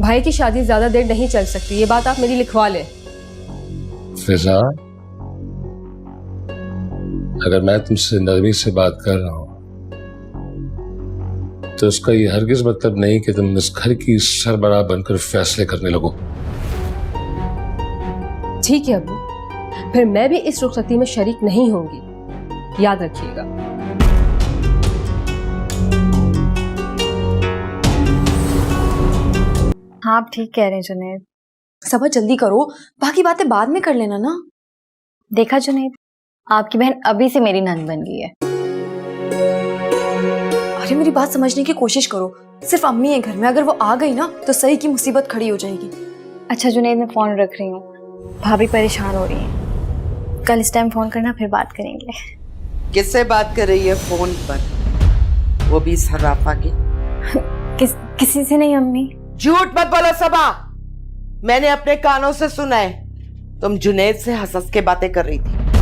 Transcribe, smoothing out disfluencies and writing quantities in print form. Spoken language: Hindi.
भाई की शादी ज्यादा देर नहीं चल सकती, ये बात आप मेरी लिखवा लें। फिजा, अगर मैं तुमसे नरमी से बात कर रहा हूं तो उसका ये हरगिज मतलब नहीं कि तुम इस घर की सरबराह बनकर फैसले करने लगो। ठीक है अब्बू, फिर मैं भी इस रुखसती में शरीक नहीं होंगी, याद रखिएगा। हाँ आप ठीक कह रहे हैं जुनैद। सबा जल्दी करो, बाकी बातें बाद में कर लेना ना। देखा जुनैद, आपकी बहन अभी से मेरी नंद बन गई है। अरे मेरी बात समझने की कोशिश करो, सिर्फ अम्मी है घर में, अगर वो आ गई ना तो सही की मुसीबत खड़ी हो जाएगी। अच्छा जुनैद, मैं फोन रख रही हूँ, भाभी परेशान हो रही हैं। कल इस टाइम फोन करना, फिर बात करेंगे। किससे बात कर रही है फोन पर, वो भी सराफा की? किसी से नहीं अम्मी। झूठ मत बोलो सबा, मैंने अपने कानों से सुना है तुम जुनैद से हंस हंस के बातें कर रही थी।